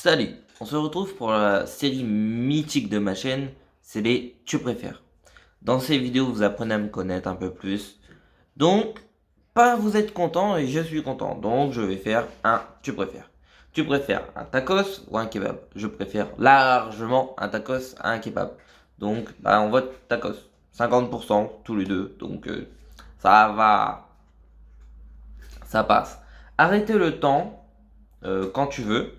Salut, on se retrouve pour la série mythique de ma chaîne, c'est les Tu préfères. Dans ces vidéos, vous apprenez à me connaître un peu plus. Donc, pas vous êtes content et je suis content. Donc, je vais faire un Tu préfères. Tu préfères un tacos ou un kebab? Je préfère largement un tacos à un kebab. Donc, on vote tacos. 50% tous les deux. Donc, ça va, ça passe. Arrêtez le temps quand tu veux.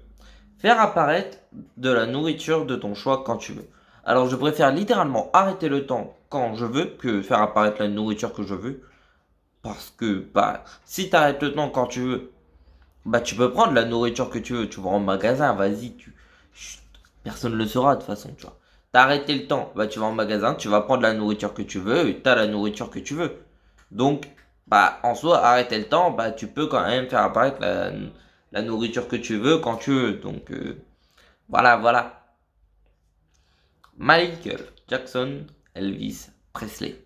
Faire apparaître de la nourriture de ton choix quand tu veux. Alors je préfère littéralement arrêter le temps quand je veux que faire apparaître la nourriture que je veux. Parce que si tu arrêtes le temps quand tu veux, tu peux prendre la nourriture que tu veux. Tu vas en magasin, vas-y, Chut, personne ne le saura de toute façon, tu vois. T'as arrêté le temps, tu vas en magasin, tu vas prendre la nourriture que tu veux et t'as la nourriture que tu veux. Donc, en soi, arrêter le temps, tu peux quand même faire apparaître la nourriture que tu veux quand tu veux. Donc, voilà. Michael Jackson, Elvis Presley.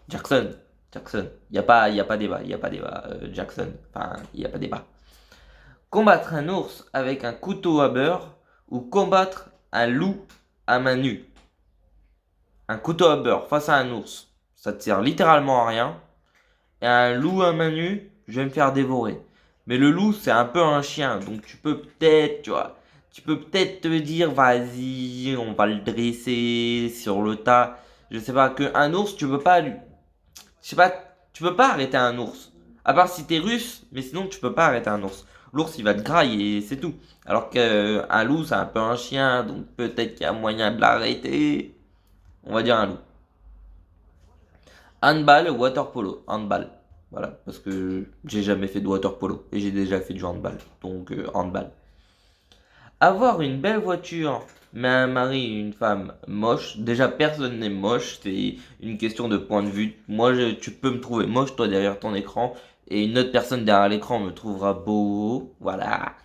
Jackson, Jackson. Y a pas débat, Jackson. Enfin, y a pas débat. Combattre un ours avec un couteau à beurre ou combattre un loup à main nue. Un couteau à beurre face à un ours, ça te sert littéralement à rien. Et un loup à main nue, je vais me faire dévorer. Mais le loup, c'est un peu un chien, donc tu peux peut-être te dire, vas-y, on va le dresser sur le tas. Je sais pas, qu'un ours, tu peux pas, je sais pas, tu peux pas arrêter un ours. À part si t'es russe, mais sinon tu peux pas arrêter un ours. L'ours, il va te grailler et c'est tout. Alors qu'un loup, c'est un peu un chien, donc peut-être qu'il y a moyen de l'arrêter. On va dire un loup. Handball ou water polo? Handball. Voilà, parce que j'ai jamais fait de water polo et j'ai déjà fait du handball. Donc handball. Avoir une belle voiture, mais un mari et une femme moche. Déjà, personne n'est moche. C'est une question de point de vue. Moi, tu peux me trouver moche, toi, derrière ton écran. Et une autre personne derrière l'écran me trouvera beau. Voilà.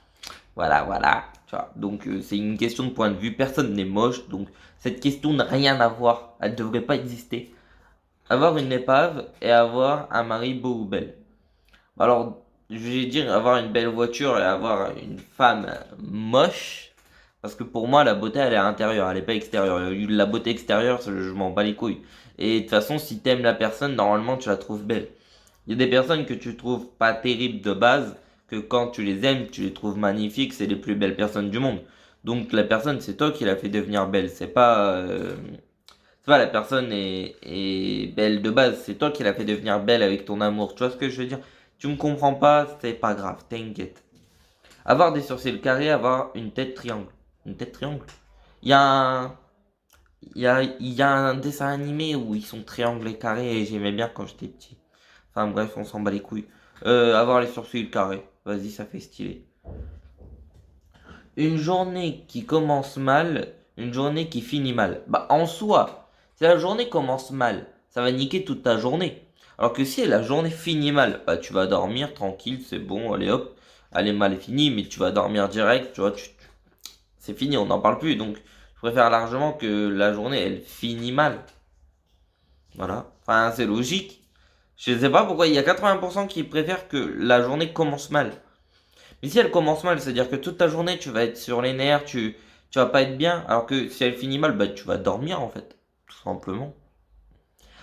Tu vois, donc, c'est une question de point de vue. Personne n'est moche. Donc, cette question n'a rien à voir. Elle ne devrait pas exister. Avoir une épave et avoir un mari beau ou belle. Alors, je vais dire avoir une belle voiture et avoir une femme moche. Parce que pour moi, la beauté, elle est intérieure, elle est pas extérieure. La beauté extérieure, je m'en bats les couilles. Et de toute façon, si t'aimes la personne, normalement, tu la trouves belle. Il y a des personnes que tu trouves pas terribles de base, que quand tu les aimes, tu les trouves magnifiques, c'est les plus belles personnes du monde. Donc la personne, c'est toi qui l'a fait devenir belle, c'est pas la personne est belle de base, c'est toi qui l'as fait devenir belle avec ton amour. Tu vois ce que je veux dire? Tu me comprends pas, c'est pas grave, t'inquiète. Avoir des sourcils carrés, avoir une tête triangle. Une tête triangle? Il y a un, il y a un dessin animé où ils sont triangles et carrés et j'aimais bien quand j'étais petit. Enfin bref, on s'en bat les couilles. Avoir les sourcils carrés, vas-y, ça fait stylé. Une journée qui commence mal, une journée qui finit mal. En soi, si la journée commence mal, ça va niquer toute ta journée. Alors que si la journée finit mal, tu vas dormir tranquille, c'est bon, allez hop, elle est mal finie, mais tu vas dormir direct, tu vois, c'est fini, on n'en parle plus. Donc, je préfère largement que la journée, elle finit mal. Voilà. Enfin, c'est logique. Je sais pas pourquoi il y a 80% qui préfèrent que la journée commence mal. Mais si elle commence mal, c'est-à-dire que toute ta journée, tu vas être sur les nerfs, tu vas pas être bien. Alors que si elle finit mal, tu vas dormir en fait. Tout simplement.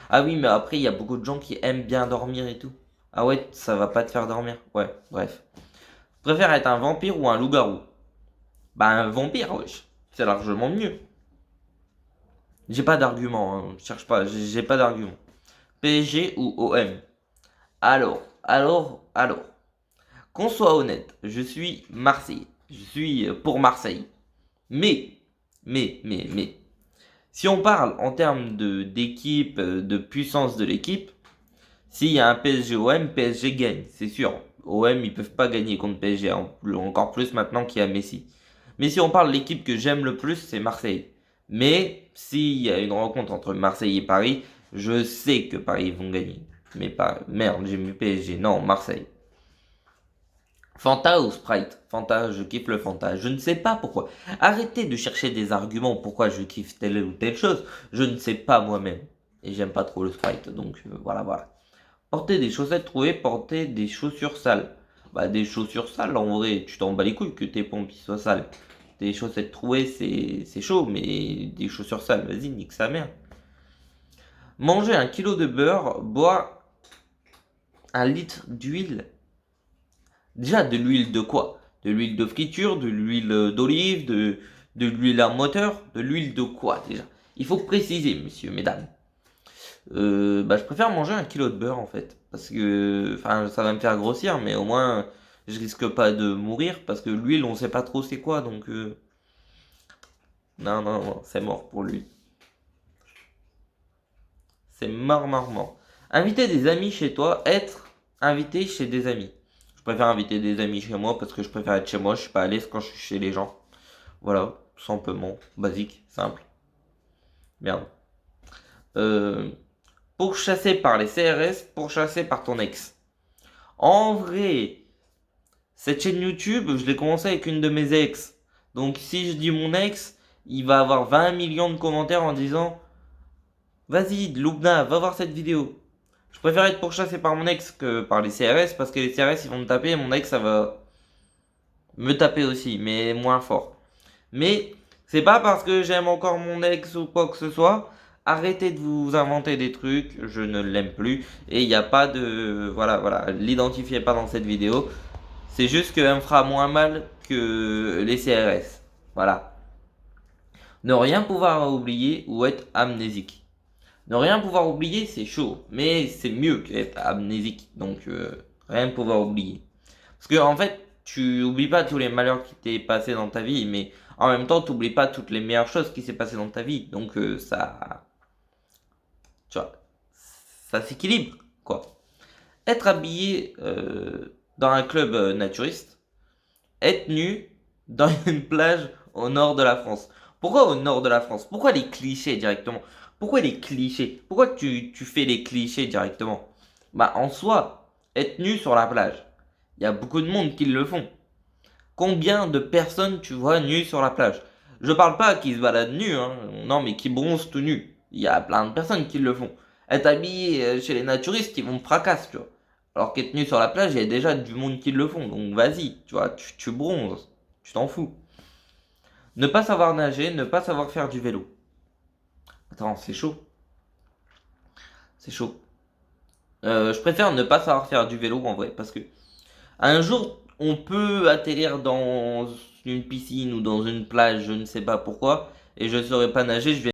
Ah oui, mais après, il y a beaucoup de gens qui aiment bien dormir et tout. Ah ouais, ça va pas te faire dormir. Ouais, bref. Tu préfères être un vampire ou un loup-garou? Un vampire, wesh. C'est largement mieux. J'ai pas d'argument, hein. Cherche pas, j'ai pas d'argument. PSG ou OM? Alors. Qu'on soit honnête, je suis Marseille. Je suis pour Marseille. Mais, si on parle en termes d'équipe, de puissance de l'équipe, s'il y a un PSG OM, PSG gagne, c'est sûr. OM, ils peuvent pas gagner contre PSG, encore plus maintenant qu'il y a Messi. Mais si on parle de l'équipe que j'aime le plus, c'est Marseille. Mais s'il y a une rencontre entre Marseille et Paris, je sais que Paris vont gagner. Mais pas, merde, j'ai mis PSG, non, Marseille. Fanta ou Sprite? Fanta, je kiffe le Fanta. Je ne sais pas pourquoi. Arrêtez de chercher des arguments pourquoi je kiffe telle ou telle chose. Je ne sais pas moi-même. Et j'aime pas trop le Sprite. Donc voilà. Porter des chaussettes trouées, porter des chaussures sales. Bah, des chaussures sales, en vrai, tu t'en bats les couilles que tes pompes ils soient sales. Des chaussettes trouées, c'est chaud, mais des chaussures sales, vas-y, nique sa mère. Manger 1 kilo de beurre, boire 1 litre d'huile. Déjà, de l'huile de quoi? De l'huile de friture, de l'huile d'olive, de l'huile à moteur, de l'huile de quoi déjà? Il faut préciser, messieurs, mesdames. Bah, je préfère manger 1 kilo de beurre en fait. Parce que, enfin, ça va me faire grossir, mais au moins, je risque pas de mourir. Parce que l'huile, on sait pas trop c'est quoi, donc non, non, non, c'est mort pour lui. C'est mort, mort, mort. Inviter des amis chez toi, être invité chez des amis. Je préfère inviter des amis chez moi parce que je préfère être chez moi. Je suis pas à l'aise quand je suis chez les gens. Voilà, tout simplement. Basique, simple. Merde. Euh, Pourchassé par les CRS, pourchassé par ton ex. En vrai, cette chaîne YouTube, je l'ai commencé avec une de mes ex. Donc si je dis mon ex, il va avoir 20 millions de commentaires en disant vas-y, Loubna, va voir cette vidéo. Je préfère être pourchassé par mon ex que par les CRS parce que les CRS ils vont me taper et mon ex ça va me taper aussi, mais moins fort. Mais c'est pas parce que j'aime encore mon ex ou quoi que ce soit. Arrêtez de vous inventer des trucs, je ne l'aime plus. Et il n'y a pas de... Voilà, voilà, l'identifiez pas dans cette vidéo. C'est juste qu'elle me fera moins mal que les CRS. Voilà. Ne rien pouvoir oublier ou être amnésique. Ne rien pouvoir oublier, c'est chaud. Mais c'est mieux qu'être amnésique. Donc, rien pouvoir oublier. Parce que, en fait, tu oublies pas tous les malheurs qui t'est passé dans ta vie. Mais en même temps, tu oublies pas toutes les meilleures choses qui s'est passé dans ta vie. Donc, ça. Tu vois. Ça s'équilibre, quoi. Être habillé dans un club naturiste. Être nu dans une plage au nord de la France. Pourquoi au nord de la France? Pourquoi les clichés directement? Pourquoi les clichés? Pourquoi tu fais les clichés directement? Bah en soi, être nu sur la plage. Il y a beaucoup de monde qui le font. Combien de personnes tu vois nues sur la plage? Je parle pas qui se baladent nus, hein. Non mais qui bronzent tout nus. Il y a plein de personnes qui le font. Être habillé chez les naturistes, ils vont me fracasser, tu vois. Alors qu'être nu sur la plage, il y a déjà du monde qui le font. Donc vas-y, tu vois, tu bronzes. Tu t'en fous. Ne pas savoir nager, ne pas savoir faire du vélo. Attends, c'est chaud. C'est chaud. Je préfère ne pas savoir faire du vélo en vrai. Parce que un jour, on peut atterrir dans une piscine ou dans une plage, je ne sais pas pourquoi. Et je ne saurais pas nager, je vais